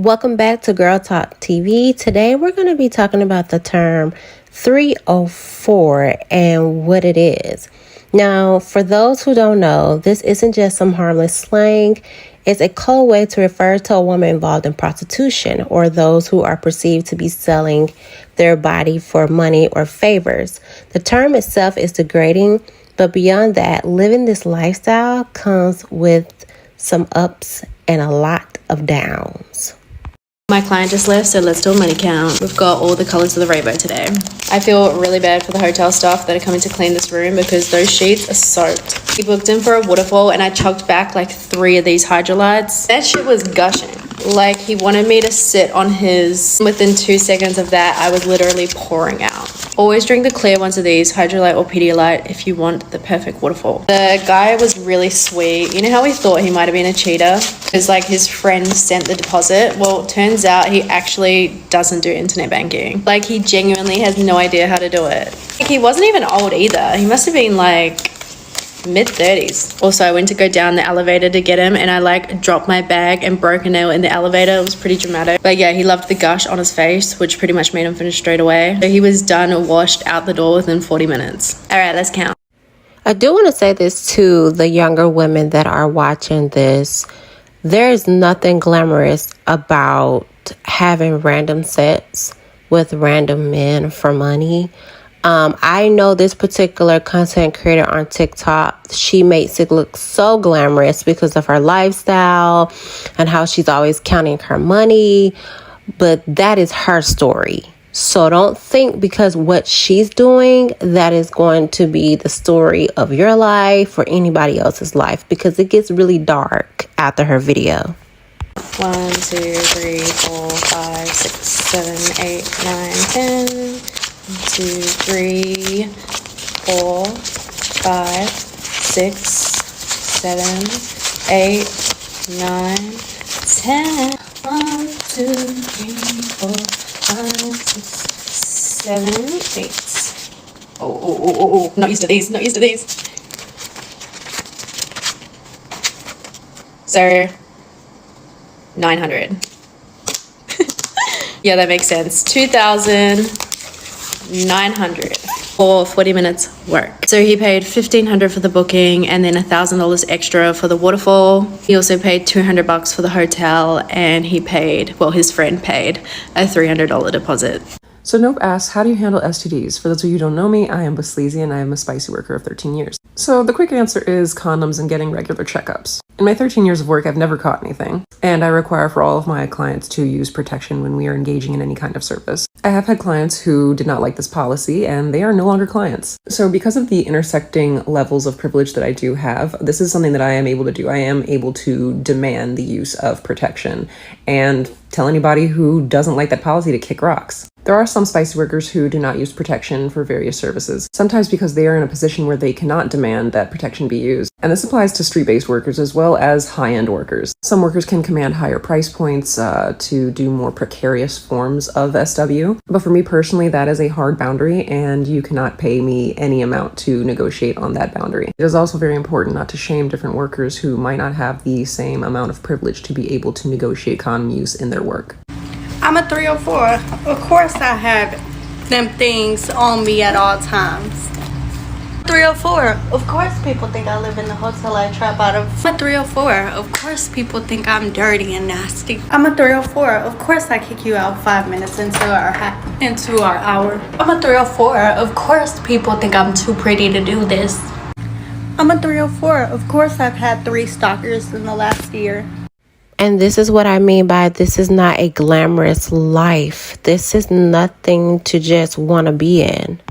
Welcome back to Girl Talk TV. Today we're going to be talking about the term 304 and what it is. Now, for those who don't know, this isn't just some harmless slang. It's a code way to refer to a woman involved in prostitution or those who are perceived to be selling their body for money or favors. The term itself is degrading, but beyond that, living this lifestyle comes with some ups and a lot of downs. My client just left, so let's do a money count. We've got all the colors of the rainbow today. I feel really bad for the hotel staff that are coming to clean this room because those sheets are soaked. He booked in for a waterfall and I chucked back like 3 of these hydrolytes. That shit was gushing. Like, he wanted me to sit on his. Within 2 seconds of that, I was literally pouring out. Always drink the clear ones of these, Hydrolite or Pedialyte, if you want the perfect waterfall. The guy was really sweet. You know how we thought he might have been a cheater? Because like his friend sent the deposit. Well, turns out he actually doesn't do internet banking. Like, he genuinely has no idea how to do it. Like, he wasn't even old either. He must have been like mid-30s. Also, I went to go down the elevator to get him and I like dropped my bag and broke a nail in the elevator. It was pretty dramatic. But yeah, he loved the gush on his face, which pretty much made him finish straight away. So he was done, washed out the door within 40 minutes. All right, let's count. I do want to say this to the younger women that are watching this. There is nothing glamorous about having random sex with random men for money. I know this particular content creator on TikTok. She makes it look so glamorous because of her lifestyle and how she's always counting her money. But that is her story. So don't think because what she's doing, that is going to be the story of your life or anybody else's life, because it gets really dark after her video. 1, 2, 3, 4, 5, 6, 7, 8, 9, 10. 1, 2, 3, 4, 5, 6, 7, 8, 9, 10. 1, 2, 3, 4, 5, 6, 7, 8. Oh. Not used to these. So, 900. Yeah, that makes sense. 2,900 for 40 minutes work. So he paid $1,500 for the booking and then $1,000 extra for the waterfall. He also paid $200 for the hotel, and he paid, well, his friend paid a $300 deposit. So Nope asks, how do you handle STDs? For those of you who don't know me, I am Sleazy and I am a spicy worker of 13 years. So the quick answer is condoms and getting regular checkups. In my 13 years of work, I've never caught anything, and I require for all of my clients to use protection when we are engaging in any kind of service. I have had clients who did not like this policy, and they are no longer clients. So because of the intersecting levels of privilege that I do have, this is something that I am able to do. I am able to demand the use of protection and tell anybody who doesn't like that policy to kick rocks. There are some spicy workers who do not use protection for various services, sometimes because they are in a position where they cannot demand that protection be used. And this applies to street-based workers as well as high-end workers. Some workers can command higher price points to do more precarious forms of SW. But for me personally, that is a hard boundary, and you cannot pay me any amount to negotiate on that boundary. It is also very important not to shame different workers who might not have the same amount of privilege to be able to negotiate condom use in their work. I'm a 304. Of course I have them things on me at all times. 304. Of course people think I live in the hotel I trap out of. I'm a 304. Of course people think I'm dirty and nasty. I'm a 304. Of course I kick you out 5 minutes into our hour. I'm a 304. Of course people think I'm too pretty to do this. I'm a 304. Of course I've had 3 stalkers in the last year. And this is what I mean by this is not a glamorous life. This is nothing to just want to be in.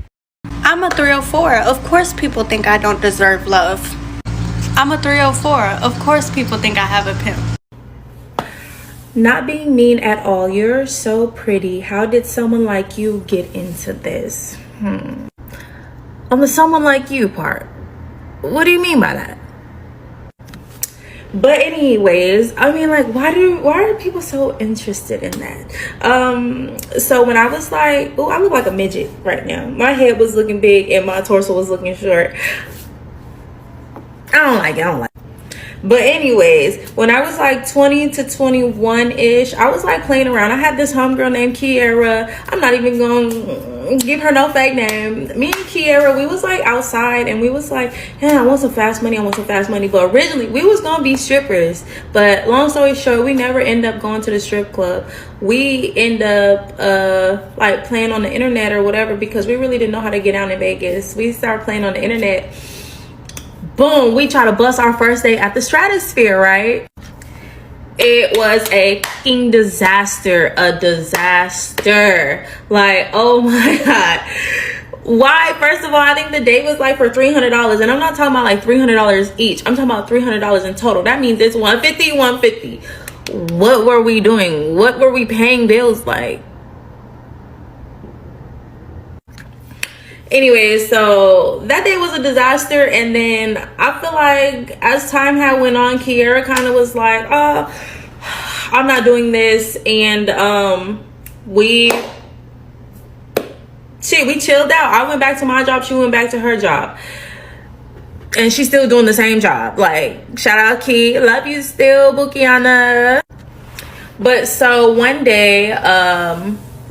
I'm a 304. Of course people think I don't deserve love. I'm a 304. Of course people think I have a pimp. Not being mean at all. You're so pretty. How did someone like you get into this? On the someone like you part. What do you mean by that? But anyways, I mean, like, why are people so interested in that? So when I was like, oh, I look like a midget right now. My head was looking big and my torso was looking short. I don't like it. But anyways, when I was like 20 to 21-ish, I was like playing around. I had this homegirl named Kiera. I'm not even gonna give her no fake name. Me and Kiera, we was like outside and we was like, yeah, I want some fast money. But originally we was gonna be strippers. But long story short, we never end up going to the strip club. We end up like playing on the internet or whatever, because we really didn't know how to get down in Vegas. We started playing on the internet. Boom, we try to bust our first date at the Stratosphere, right? It was a fucking disaster. A disaster. Like, oh my God. Why? First of all, I think the date was like for $300. And I'm not talking about like $300 each. I'm talking about $300 in total. That means it's $150. What were we doing? What were we paying bills like? Anyway, so that day was a disaster. And then I feel like as time had went on, Kiera kind of was like, oh, I'm not doing this. And we chilled out. I went back to my job, she went back to her job, and she's still doing the same job. Like, shout out Key, love you still, Bukiana. But so one day,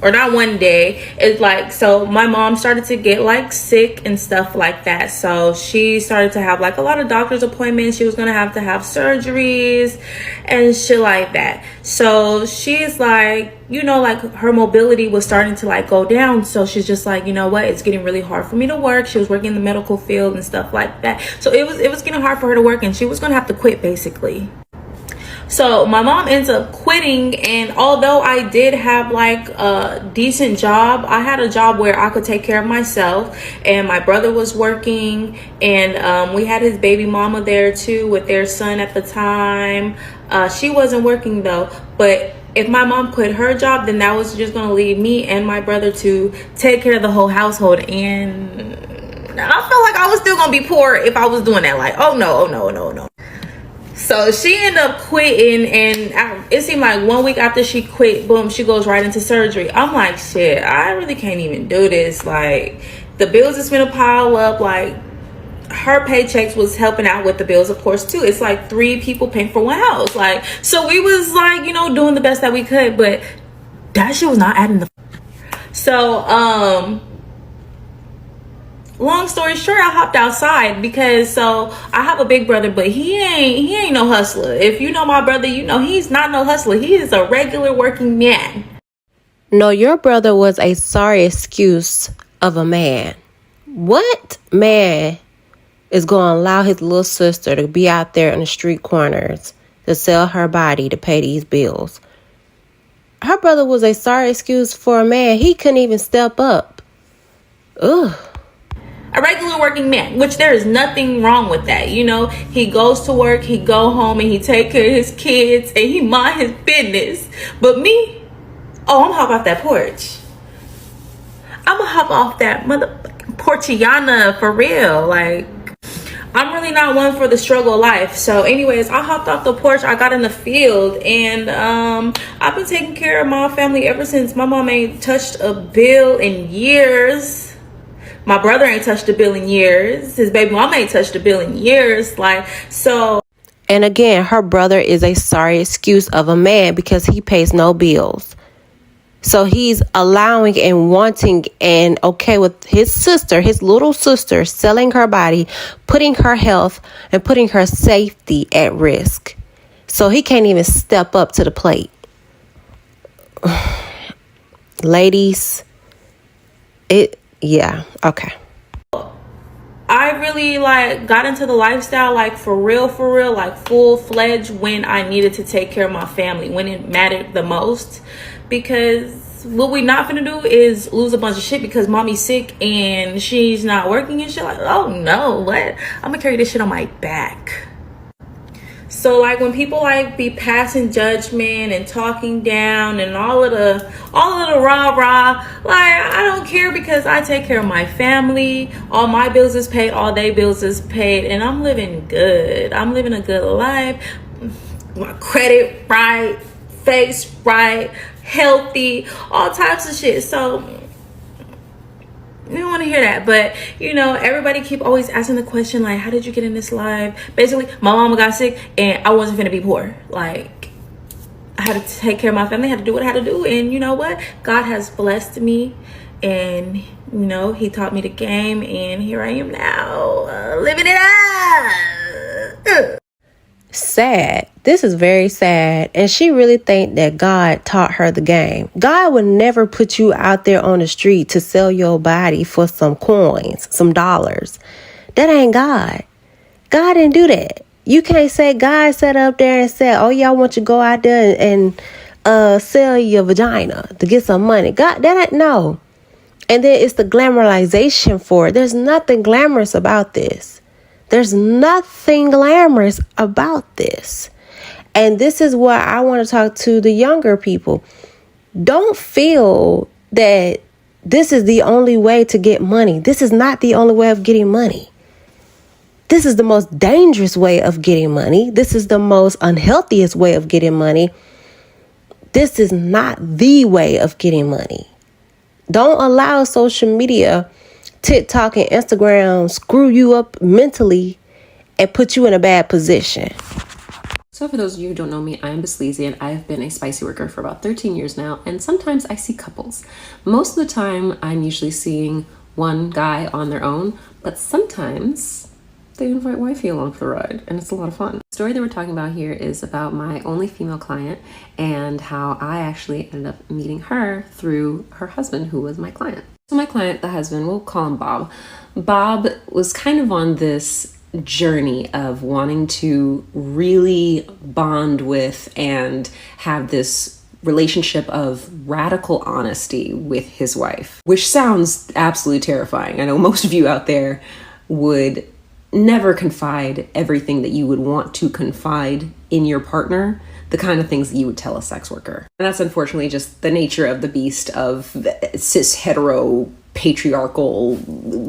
or not one day, it's like, so my mom started to get like sick and stuff like that. So she started to have like a lot of doctor's appointments. She was gonna have to have surgeries and shit like that. So she's like, you know, like her mobility was starting to like go down. So she's just like, you know what, it's getting really hard for me to work. She was working in the medical field and stuff like that. So it was getting hard for her to work, and she was gonna have to quit basically. So my mom ends up quitting, and although I did have like a decent job, I had a job where I could take care of myself, and my brother was working, and we had his baby mama there too with their son at the time. She wasn't working though, but if my mom quit her job, then that was just gonna leave me and my brother to take care of the whole household. And I felt like I was still gonna be poor if I was doing that. Like, oh no. So she ended up quitting, and it seemed like 1 week after she quit, boom, she goes right into surgery. I'm like, shit, I really can't even do this. Like, the bills is gonna pile up. Like, her paychecks was helping out with the bills, of course, too. It's like 3 people paying for one house. Like, so we was like, you know, doing the best that we could, but that shit was not adding the. So, long story short, I hopped outside because so I have a big brother, but he ain't no hustler. If you know my brother, you know he's not no hustler. He is a regular working man. No, your brother was a sorry excuse of a man. What man is going to allow his little sister to be out there in the street corners to sell her body to pay these bills? Her brother was a sorry excuse for a man. He couldn't even step up. Ugh. A regular working man, which there is nothing wrong with that. You know, he goes to work, he go home, and he take care of his kids, and he mind his business. But me, oh, I'm hop off that porch. I'm gonna hop off that motherfucking porchiana for real. Like, I'm really not one for the struggle of life. So anyways, I hopped off the porch, I got in the field, and I've been taking care of my family ever since. My mom ain't touched a bill in years. My brother ain't touched a bill in years. His baby mama ain't touched a bill in years. Like, so. And again, her brother is a sorry excuse of a man because he pays no bills. So he's allowing and wanting and okay with his sister, his little sister, selling her body, putting her health and putting her safety at risk. So he can't even step up to the plate. Ladies, yeah, okay. I really like got into the lifestyle like for real, like full-fledged when I needed to take care of my family, when it mattered the most. Because what we not gonna do is lose a bunch of shit because mommy's sick and she's not working and shit. Like, oh no, what? I'm gonna carry this shit on my back. So like when people like be passing judgment and talking down and all of the rah, like I don't care because I take care of my family. All my bills is paid, all their bills is paid, and I'm living good. I'm living a good life. My credit right, face right, healthy, all types of shit. So You don't want to hear that. But, you know, everybody keep always asking the question, like, how did you get in this life? Basically, my mama got sick and I wasn't finna be poor. Like, I had to take care of my family. I had to do what I had to do. And you know what? God has blessed me. And, you know, he taught me the game. And here I am now, living it up. Sad. This is very sad. And she really think that God taught her the game. God would never put you out there on the street to sell your body for some coins, some dollars. That ain't God. God didn't do that. You can't say God sat up there and said, oh, yeah, I want you to go out there and sell your vagina to get some money. God, that ain't, no. And then it's the glamorization for it. There's nothing glamorous about this. There's nothing glamorous about this. And this is what I want to talk to the younger people. Don't feel that this is the only way to get money. This is not the only way of getting money. This is the most dangerous way of getting money. This is the most unhealthiest way of getting money. This is not the way of getting money. Don't allow social media, TikTok and Instagram screw you up mentally and put you in a bad position. So for those of you who don't know me, I am Sleazy and I have been a spicy worker for about 13 years now. And sometimes I see couples. Most of the time, I'm usually seeing one guy on their own, but sometimes they invite wifey along for the ride, and it's a lot of fun. The story that we're talking about here is about my only female client and how I actually ended up meeting her through her husband, who was my client. So my client, the husband, we'll call him Bob. Bob was kind of on this journey of wanting to really bond with and have this relationship of radical honesty with his wife, which sounds absolutely terrifying. I know most of you out there would never confide everything that you would want to confide in your partner, the kind of things that you would tell a sex worker. And that's unfortunately just the nature of the beast of cis hetero patriarchal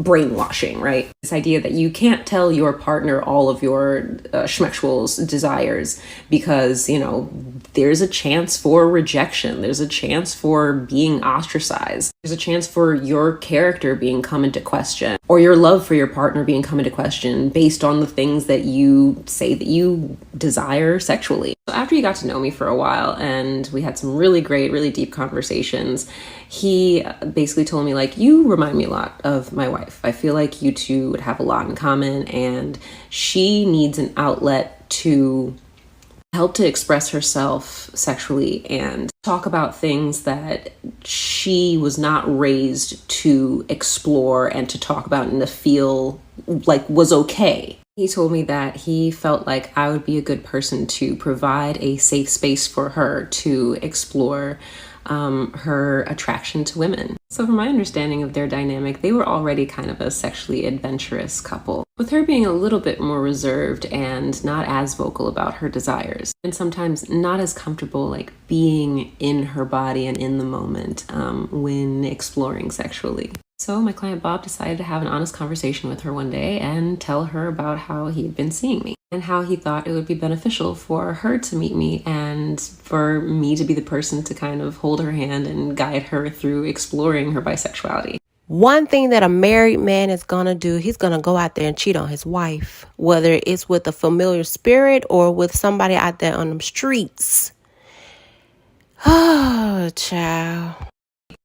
brainwashing, right? This idea that you can't tell your partner all of your schmexual's desires because, you know, there's a chance for rejection. There's a chance for being ostracized. There's a chance for your character being come into question or your love for your partner being come into question based on the things that you say that you desire sexually. So after he got to know me for a while and we had some really great, really deep conversations, he basically told me, like, you remind me a lot of my wife. I feel like you two would have a lot in common and she needs an outlet to help to express herself sexually and talk about things that she was not raised to explore and to talk about and to feel like was okay. He told me that he felt like I would be a good person to provide a safe space for her to explore her attraction to women. So from my understanding of their dynamic, they were already kind of a sexually adventurous couple, with her being a little bit more reserved and not as vocal about her desires, and sometimes not as comfortable like being in her body and in the moment when exploring sexually. So my client Bob decided to have an honest conversation with her one day and tell her about how he had been seeing me and how he thought it would be beneficial for her to meet me and for me to be the person to kind of hold her hand and guide her through exploring her bisexuality. One thing that a married man is going to do, he's going to go out there and cheat on his wife, whether it's with a familiar spirit or with somebody out there on them streets. Oh, child.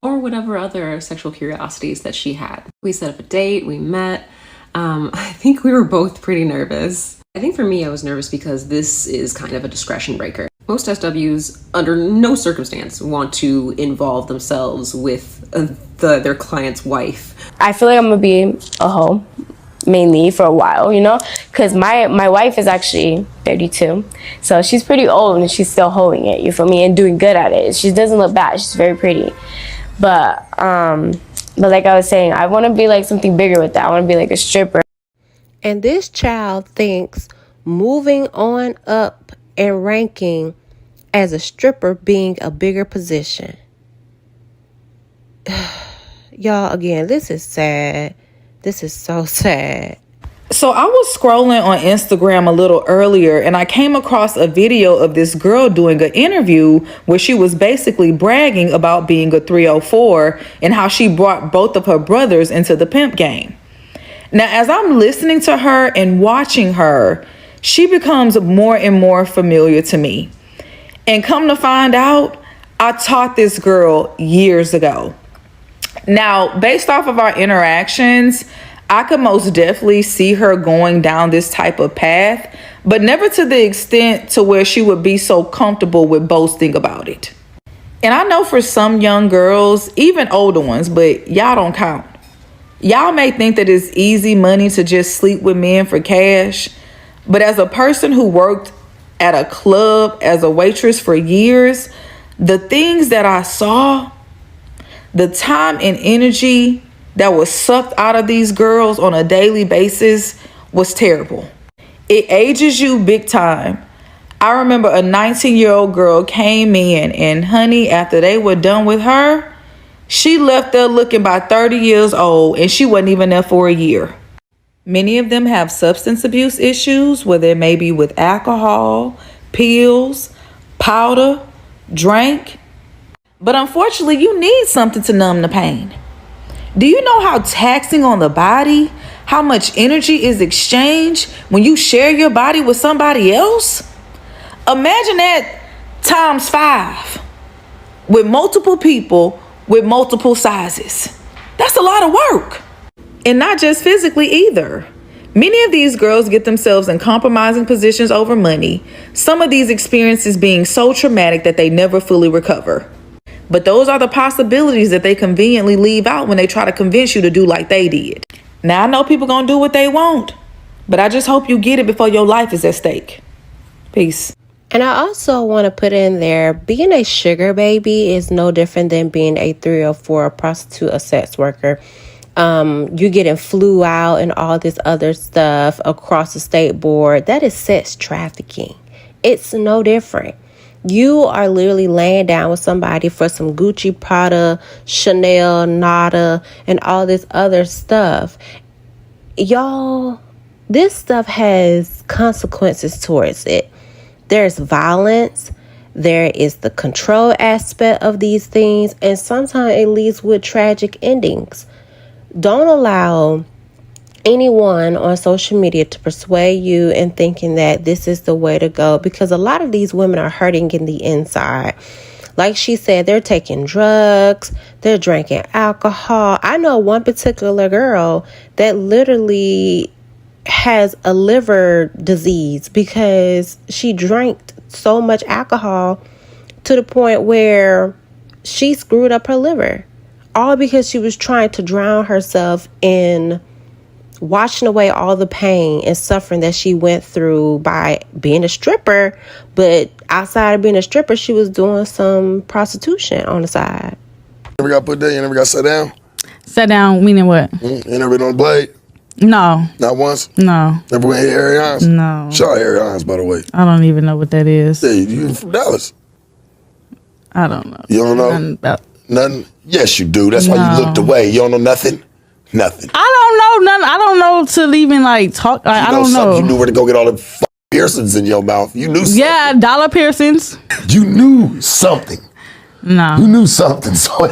Or whatever other sexual curiosities that she had. We set up a date, we met. I think we were both pretty nervous. I think for me, I was nervous because this is kind of a discretion breaker. Most SWs, under no circumstance, want to involve themselves with their client's wife. I feel like I'm gonna be a hoe, mainly for a while, you know, because my wife is actually 32, so she's pretty old and she's still holding it, you feel me, and doing good at it. She doesn't look bad, she's very pretty, but like I was saying, I want to be like something bigger with that. I want to be like a stripper. And this child thinks moving on up and ranking as a stripper being a bigger position. Y'all, again, this is sad. This is so sad. So I was scrolling on Instagram a little earlier and I came across a video of this girl doing an interview where she was basically bragging about being a 304 and how she brought both of her brothers into the pimp game. Now, as I'm listening to her and watching her, she becomes more and more familiar to me. And come to find out, I taught this girl years ago. Now, based off of our interactions, I could most definitely see her going down this type of path, but never to the extent to where she would be so comfortable with boasting about it. And I know for some young girls, even older ones, but y'all don't count. Y'all may think that it's easy money to just sleep with men for cash, but as a person who worked at a club as a waitress for years, the things that I saw, the time and energy that was sucked out of these girls on a daily basis was terrible. It ages you big time. I remember a 19-year-old girl came in and honey, after they were done with her, she left there looking about 30 years old and she wasn't even there for a year. Many of them have substance abuse issues, whether it may be with alcohol, pills, powder, drink. But unfortunately, you need something to numb the pain. Do you know how taxing on the body, how much energy is exchanged when you share your body with somebody else? Imagine that times 5 with multiple people with multiple sizes. That's a lot of work. And not just physically either. Many of these girls get themselves in compromising positions over money, some of these experiences being so traumatic that they never fully recover. But those are the possibilities that they conveniently leave out when they try to convince you to do like they did. Now, I know people gonna do what they want, but I just hope you get it before your life is at stake. Peace. And I also want to put in there, being a sugar baby is no different than being a 304, a prostitute, a sex worker. You getting flew out and all this other stuff across the state board. That is sex trafficking. It's no different. You are literally laying down with somebody for some Gucci, Prada, Chanel, Nada, and all this other stuff. Y'all, this stuff has consequences towards it. There's violence. There is the control aspect of these things. And sometimes it leads with tragic endings. Don't allow anyone on social media to persuade you in thinking that this is the way to go, because a lot of these women are hurting in the inside. Like she said, they're taking drugs, they're drinking alcohol. I know one particular girl that literally has a liver disease because she drank so much alcohol to the point where she screwed up her liver, all because she was trying to drown herself in washing away all the pain and suffering that she went through by being a stripper. But outside of being a stripper, she was doing some prostitution on the side. You never got put there? You never got sat down? Sat down, meaning what? You never been on the blade? No. Not once? No. Never went to Harry Hines? No. Shout out Harry Hines, by the way. I don't even know what that is. Hey, you from Dallas? I don't know. You don't know? Nothing about... Nothing? Yes, you do. That's why you looked away. You don't know nothing? Nothing. I don't know nothing. I don't know to even like talk. I don't know. You knew where to go get all the piercings in your mouth. You knew something. Yeah, dollar piercings. You knew something. No. You knew something. So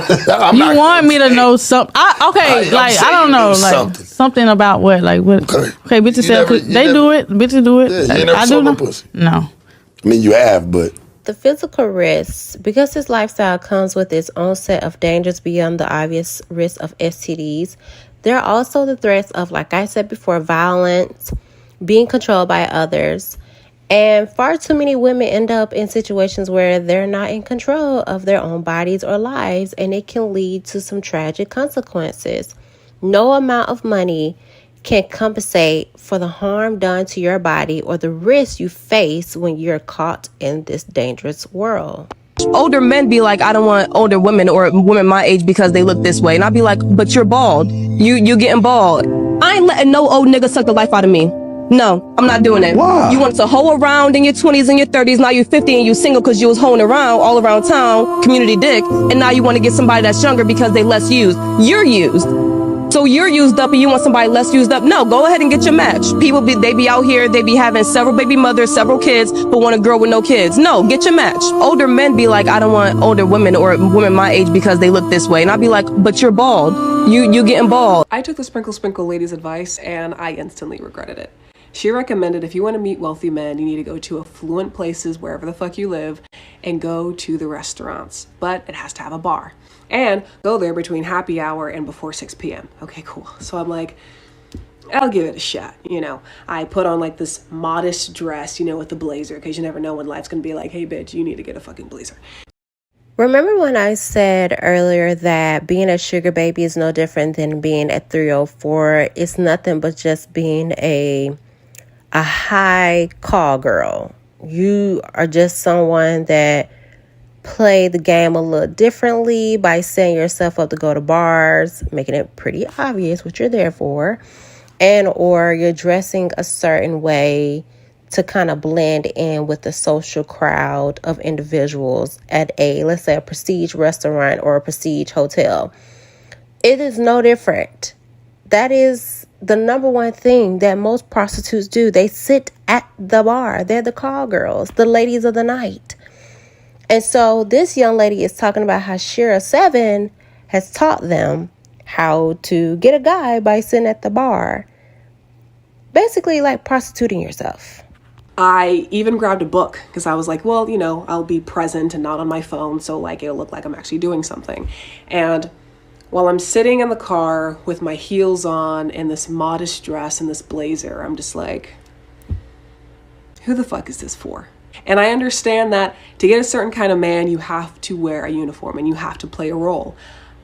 you want me to know something? I don't know. Like something about what? Like what? Okay, bitches say they do it. Bitches do it. Yeah, you never I saw do no know. pussy. No. I mean, you have, but The physical risks, because this lifestyle comes with its own set of dangers beyond the obvious risk of STDs, there are also the threats of, like I said before, violence, being controlled by others, and far too many women end up in situations where they're not in control of their own bodies or lives, and it can lead to some tragic consequences. No amount of money can compensate for the harm done to your body or the risk you face when you're caught in this dangerous world. Older men be like, I don't want older women or women my age because they look this way. And I'll be like, but you're bald. You getting bald. I ain't letting no old nigga suck the life out of me. No, I'm not doing it. Why? You want to hoe around in your 20s and your 30s. Now you're 50 and you single because you was hoeing around all around town, community dick. And now you want to get somebody that's younger because they less used. You're used. So you're used up and you want somebody less used up? No, go ahead and get your match. People they be out here, they be having several baby mothers, several kids, but want a girl with no kids. No, get your match. Older men be like, I don't want older women or women my age because they look this way. And I'll be like, but you're bald. You getting bald. I took the Sprinkle lady's advice and I instantly regretted it. She recommended if you want to meet wealthy men, you need to go to affluent places wherever the fuck you live and go to the restaurants. But it has to have a bar. And go there between happy hour and before 6 p.m. Okay, cool. So I'm like, I'll give it a shot, you know. I put on like this modest dress, you know, with the blazer, because you never know when life's gonna be like, hey bitch, you need to get a fucking blazer. Remember when I said earlier that being a sugar baby is no different than being a 304? It's nothing but just being a high call girl. You are just someone that play the game a little differently by setting yourself up to go to bars, making it pretty obvious what you're there for, and or you're dressing a certain way to kind of blend in with the social crowd of individuals at a, let's say, a prestige restaurant or a prestige hotel. It is no different. That is the number one thing that most prostitutes do. They sit at the bar. They're the call girls, the ladies of the night. And so this young lady is talking about how Shira 7 has taught them how to get a guy by sitting at the bar. Basically like prostituting yourself. I even grabbed a book because I was like, well, you know, I'll be present and not on my phone, so like it'll look like I'm actually doing something. And while I'm sitting in the car with my heels on and this modest dress and this blazer, I'm just like, who the fuck is this for? And I understand that to get a certain kind of man, you have to wear a uniform and you have to play a role.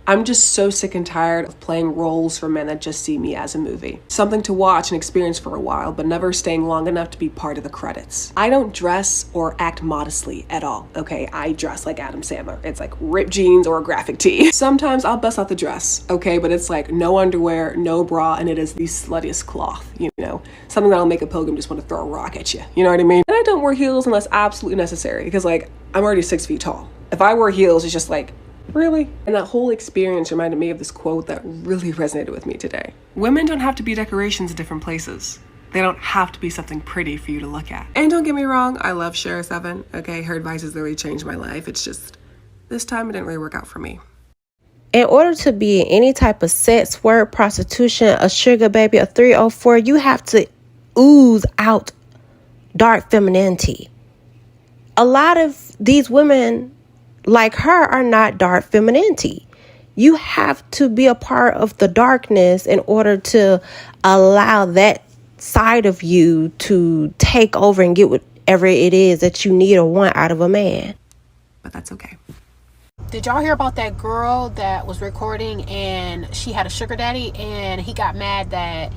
I'm just so sick and tired of playing roles for men that just see me as a movie. Something to watch and experience for a while, but never staying long enough to be part of the credits. I don't dress or act modestly at all, okay? I dress like Adam Sandler. It's like ripped jeans or a graphic tee. Sometimes I'll bust out the dress, okay? But it's like no underwear, no bra, and it is the sluttiest cloth, you know? Something that'll make a pilgrim just want to throw a rock at you, you know what I mean? And I don't wear heels unless absolutely necessary, because like, I'm already 6 feet tall. If I wear heels, it's just like, really? And that whole experience reminded me of this quote that really resonated with me today. Women don't have to be decorations in different places. They don't have to be something pretty for you to look at. And don't get me wrong, I love Shira 7. Okay, her advice has really changed my life. It's just, this time it didn't really work out for me. In order to be in any type of sex work, prostitution, a sugar baby, a 304, you have to ooze out dark femininity. A lot of these women like her are not dark femininity. You have to be a part of the darkness in order to allow that side of you to take over and get whatever it is that you need or want out of a man. But that's okay. Did y'all hear about that girl that was recording and she had a sugar daddy and he got mad that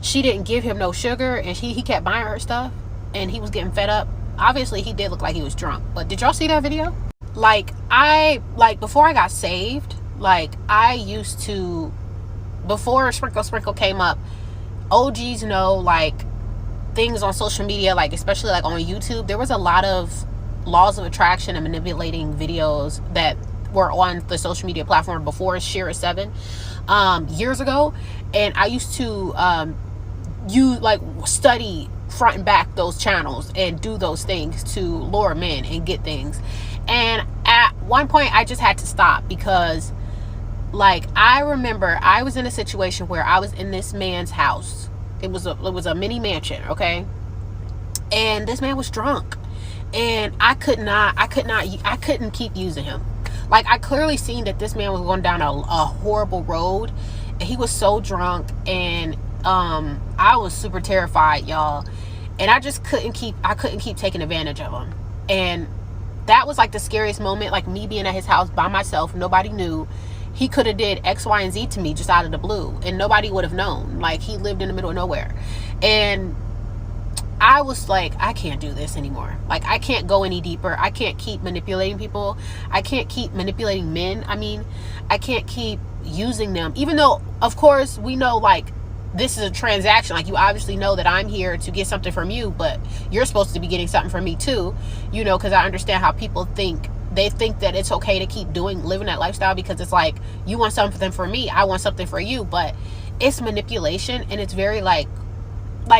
she didn't give him no sugar and he kept buying her stuff and he was getting fed up? Obviously he did look like he was drunk, but did y'all see that video? Before I got saved, I used to, before Sprinkle came up, OGs know, things on social media, especially on YouTube, there was a lot of laws of attraction and manipulating videos that were on the social media platform before Shira 7 years ago. And I used to study front and back those channels and do those things to lure men and get things. And at one point I just had to stop because I remember I was in a situation where I was in this man's house. It was a mini mansion, okay? And this man was drunk and I couldn't keep using him. I clearly seen that this man was going down a horrible road and he was so drunk and I was super terrified, y'all. And I just couldn't keep taking advantage of him. And that was the scariest moment, me being at his house by myself. Nobody knew. He could have did X, Y, and Z to me just out of the blue and nobody would have known. He lived in the middle of nowhere. And I was I can't do this anymore. I can't go any deeper. I can't keep manipulating people. I can't keep manipulating men. I can't keep using them, even though of course we know this is a transaction. You obviously know that I'm here to get something from you, but you're supposed to be getting something from me too, because I understand how people think they think that it's okay to keep living that lifestyle, because it's like, you want something for me, I want something for you. But it's manipulation, and it's very like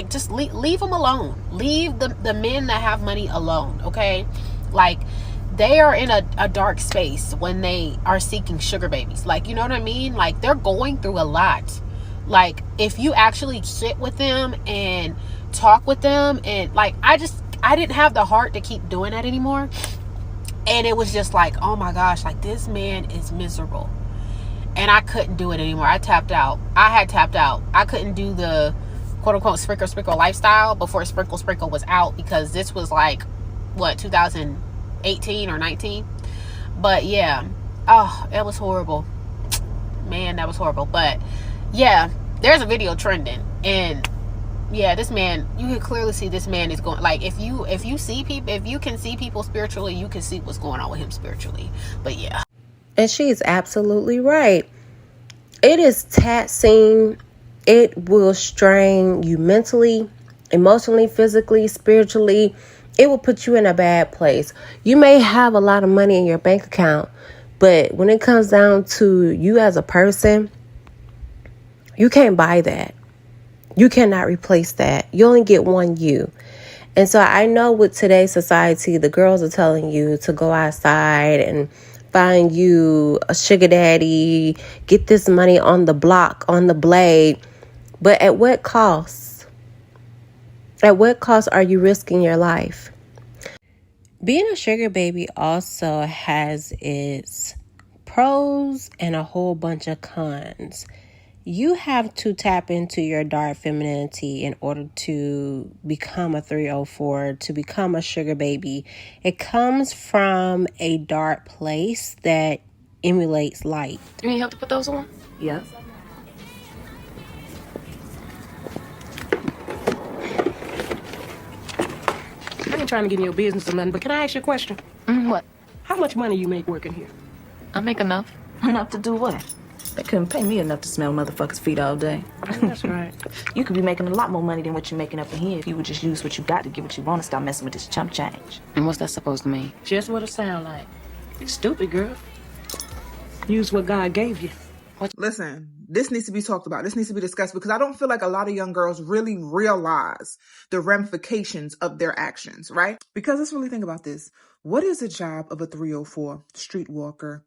just leave them alone. Leave the men that have money alone, okay? Like, they are in a dark space when they are seeking sugar babies. Like, you know what I mean? Like, they're going through a lot. Like, if you actually sit with them and talk with them, and like, I didn't have the heart to keep doing that anymore. And it was just like, oh my gosh, like, this man is miserable. And I couldn't do it anymore. I tapped out. I had tapped out. I couldn't do the quote unquote sprinkle lifestyle before sprinkle was out, because this was like, what, 2018 or 19? But yeah, oh, it was horrible, man. That was horrible. But yeah, there's a video trending, and yeah, this man, you can clearly see this man is going, like, if you can see people spiritually, you can see what's going on with him spiritually. But yeah, and she's absolutely right. It is taxing. It will strain you mentally, emotionally, physically, spiritually. It will put you in a bad place. You may have a lot of money in your bank account, but when it comes down to you as a person, you can't buy that. You cannot replace that. You only get one you. And so I know with today's society, the girls are telling you to go outside and find you a sugar daddy, get this money on the block, on the blade. But at what cost? At what cost are you risking your life? Being a sugar baby also has its pros and a whole bunch of cons. You have to tap into your dark femininity in order to become a 304, to become a sugar baby. It comes from a dark place that emulates light. You need help to put those on? Yeah. I ain't trying to get in your business or nothing, but can I ask you a question? What? How much money you make working here? I make enough. Enough to do what? They couldn't pay me enough to smell motherfuckers' feet all day. That's right. You could be making a lot more money than what you're making up in here if you would just use what you got to get what you want and stop messing with this chump change. And what's that supposed to mean? Just what it sound like. You stupid, girl. Use what God gave you. Listen, this needs to be talked about. This needs to be discussed, because I don't feel like a lot of young girls really realize the ramifications of their actions, right? Because let's really think about this. What is the job of a 304 streetwalker,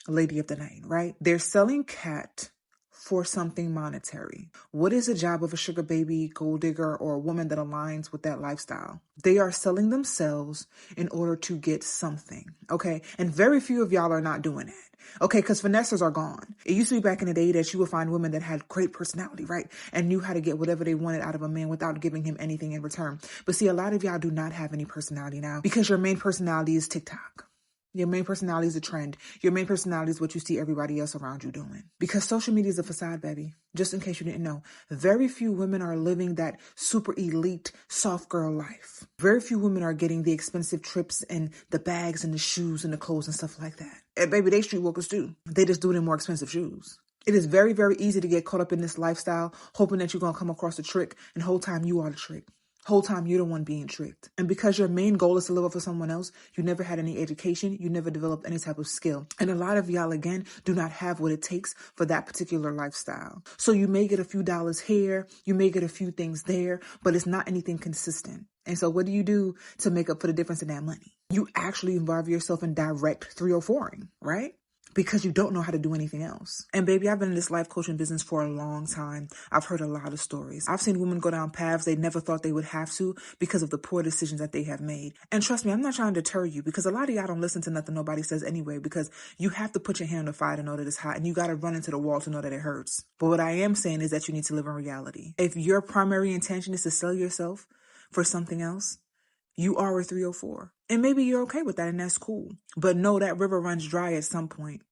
lady of the night, right? They're selling cat for something monetary. What is the job of a sugar baby, gold digger, or a woman that aligns with that lifestyle? They are selling themselves in order to get something, okay? And very few of y'all are not doing that. Okay, because finessers are gone. It used to be back in the day that you would find women that had great personality, right? And knew how to get whatever they wanted out of a man without giving him anything in return. But see, a lot of y'all do not have any personality now, because your main personality is TikTok. Your main personality is a trend. Your main personality is what you see everybody else around you doing. Because social media is a facade, baby. Just in case you didn't know, very few women are living that super elite soft girl life. Very few women are getting the expensive trips and the bags and the shoes and the clothes and stuff like that. And baby, they streetwalkers too. They just do it in more expensive shoes. It is very, very easy to get caught up in this lifestyle, hoping that you're going to come across a trick, and the whole time you are the trick. Whole time you're the one being tricked. And because your main goal is to live up for someone else, you never had any education, you never developed any type of skill. And a lot of y'all, again, do not have what it takes for that particular lifestyle. So you may get a few dollars here, you may get a few things there, but it's not anything consistent. And so what do you do to make up for the difference in that money? You actually involve yourself in direct 304ing, right? Because you don't know how to do anything else. And baby, I've been in this life coaching business for a long time. I've heard a lot of stories. I've seen women go down paths they never thought they would have to because of the poor decisions that they have made. And trust me, I'm not trying to deter you, because a lot of y'all don't listen to nothing nobody says anyway, because you have to put your hand on the fire to know that it's hot, and you got to run into the wall to know that it hurts. But what I am saying is that you need to live in reality. If your primary intention is to sell yourself for something else, you are a 304. And maybe you're okay with that, and that's cool. But no, that river runs dry at some point.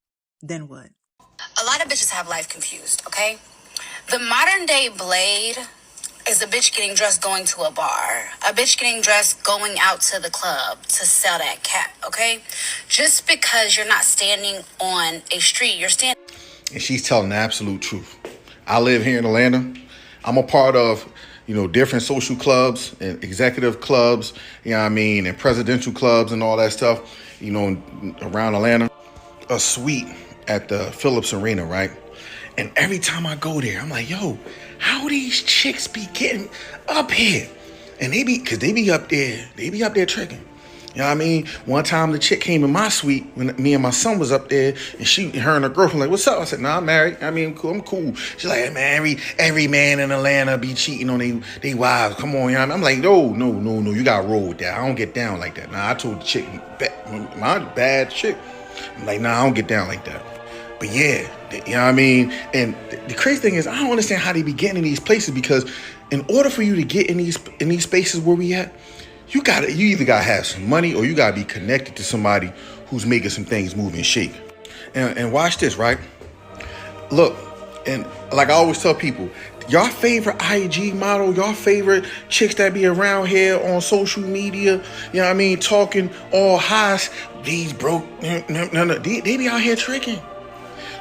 Then what? A lot of bitches have life confused, okay? The modern day Blade is a bitch getting dressed going to a bar. A bitch getting dressed going out to the club to sell that cat, okay? Just because you're not standing on a street, you're standing... And she's telling the absolute truth. I live here in Atlanta. I'm a part of, different social clubs and executive clubs, and presidential clubs and all that stuff. you know, around Atlanta, a suite at the Phillips Arena, right? And every time I go there, I'm like, yo, how these chicks be getting up here? And they be up there tricking. You know what I mean? One time the chick came in my suite when me and my son was up there, and her and her girlfriend like, what's up? I said, nah, I'm married. I mean, I'm cool. She's like, hey, man, every man in Atlanta be cheating on they wives. Come on, you know what I mean? I'm like, no, you gotta roll with that. I don't get down like that. Nah, I told the chick, my bad chick. I'm like, nah, I don't get down like that. But yeah, you know what I mean? And the crazy thing is, I don't understand how they be getting in these places, because in order for you to get in these spaces where we at, you either gotta have some money, or you gotta be connected to somebody who's making some things move and shake. And watch this, right? Look, and like I always tell people, your favorite IG model, your favorite chicks that be around here on social media, you know what I mean, talking all highs, these broke, no, they be out here tricking.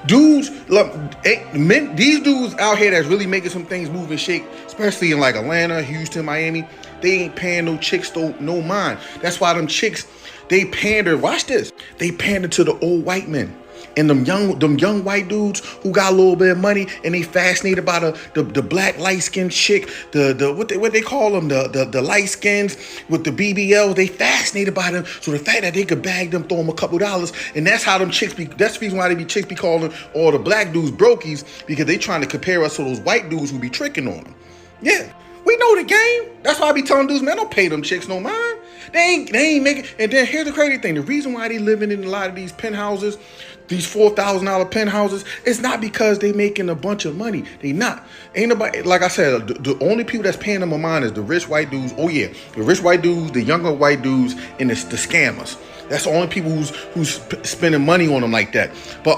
Dudes, look, these dudes out here that's really making some things move and shake, especially in like Atlanta, Houston, Miami, they ain't paying no chicks no mind. That's why them chicks, they pander. Watch this. They pander to the old white men. And them young white dudes who got a little bit of money, and they fascinated by the black light skinned chick, the what they call them, the light skins with the BBLs. They fascinated by them. So the fact that they could bag them, throw them a couple dollars, and that's how them chicks be. That's the reason why chicks be calling all the black dudes brokies, because they trying to compare us to those white dudes who be tricking on them. Yeah. We know the game. That's why I be telling dudes, man, don't pay them chicks no mind. They ain't making. And then here's the crazy thing: the reason why they living in a lot of these penthouses, these $4,000 penthouses, it's not because they making a bunch of money. They not. Ain't nobody. Like I said, the only people that's paying them a mind is the rich white dudes. Oh yeah, the rich white dudes, the younger white dudes, and the scammers. That's the only people who's spending money on them like that. But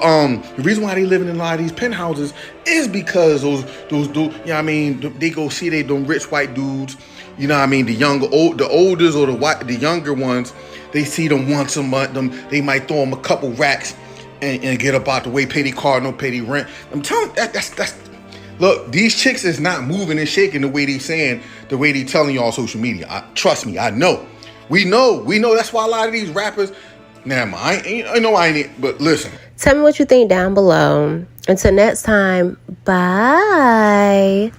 the reason why they living in a lot of these penthouses is because those dudes, you know what I mean, they go see them rich white dudes, you know what I mean, the olders or the younger ones, they see them once a month, they might throw them a couple racks and get up out the way, pay their car, no pay their rent. I'm telling you, that's look, these chicks is not moving and shaking the way they saying, the way they telling you on social media. Trust me, I know. We know. That's why a lot of these rappers, I know I ain't, but listen. Tell me what you think down below. Until next time, bye.